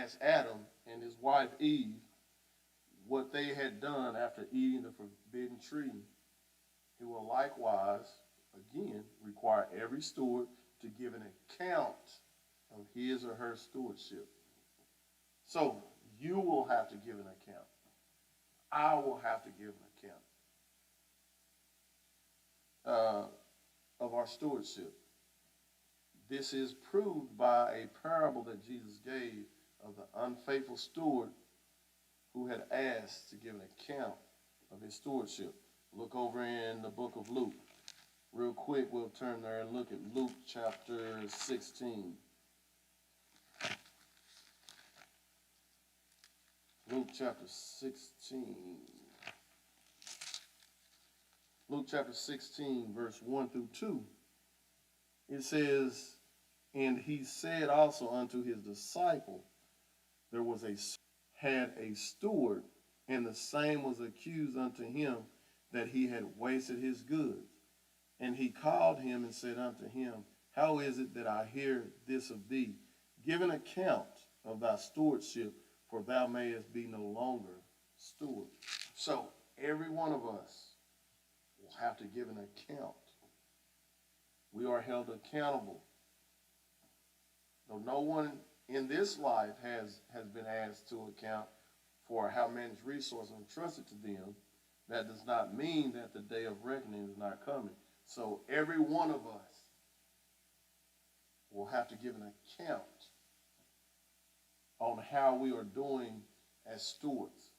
asked Adam and his wife Eve what they had done after eating the forbidden tree, he will likewise, again, require every steward to give an account of his or her stewardship. So you will have to give an account. I will have to give an account of our stewardship. This is proved by a parable that Jesus gave of the unfaithful steward who had asked to give an account of his stewardship. Look over in the book of Luke. Real quick, we'll turn there and look at Luke chapter 16. Luke chapter 16. Luke chapter 16, verse 1 through 2. It says, "And he said also unto his disciple, there was had a steward, and the same was accused unto him that he had wasted his goods. And he called him and said unto him, How is it that I hear this of thee? Give an account of thy stewardship, for thou mayest be no longer steward." So every one of us will have to give an account. We are held accountable. Though no one in this life has been asked to account for how managed resources entrusted to them, that does not mean that the day of reckoning is not coming. So every one of us will have to give an account on how we are doing as stewards.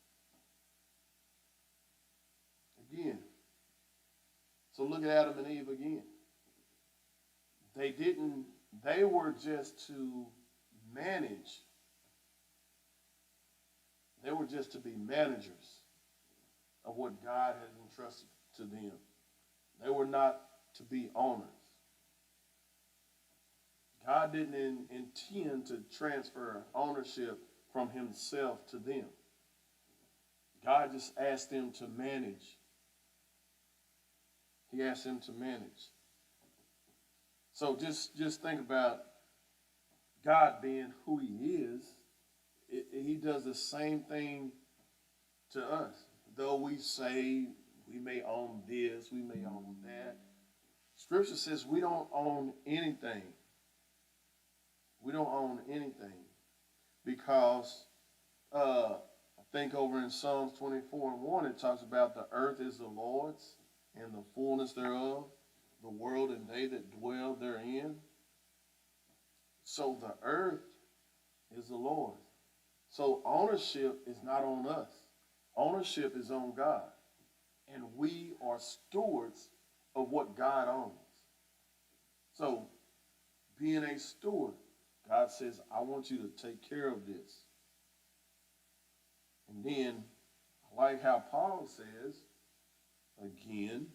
Again, so look at Adam and Eve again. They were just to manage. They were just to be managers of what God has entrusted to them. They were not to be owners. God didn't intend to transfer ownership from himself to them. God just asked them to manage. He asked them to manage. So just think about God being who he is. He does the same thing to us. Though we say we may own this, we may own that, Scripture says we don't own anything. We don't own anything because I think over in Psalms 24:1 it talks about the earth is the Lord's and the fullness thereof, the world and they that dwell therein. So the earth is the Lord's. So ownership is not on us. Ownership is on God. And we are stewards of what God owns. So being a steward, God says, I want you to take care of this. And then, I like how Paul says, again,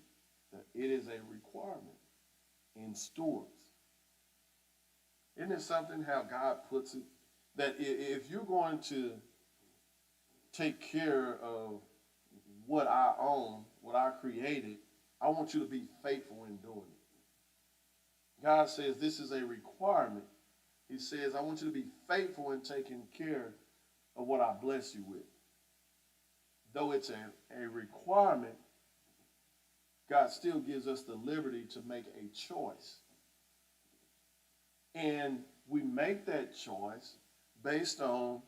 that it is a requirement in stewards. Isn't it something how God puts it? That if you're going to take care of what I own, what I created, I want you to be faithful in doing it. God says this is a requirement. He says, I want you to be faithful in taking care of what I bless you with. Though it's a requirement, God still gives us the liberty to make a choice. And we make that choice based on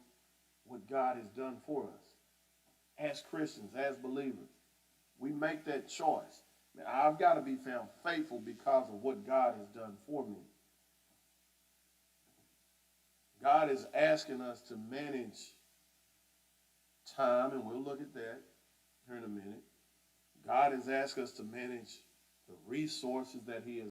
what God has done for us. As Christians, as believers, we make that choice. Now, I've got to be found faithful because of what God has done for me. God is asking us to manage time, and we'll look at that here in a minute. God has asked us to manage the resources that he has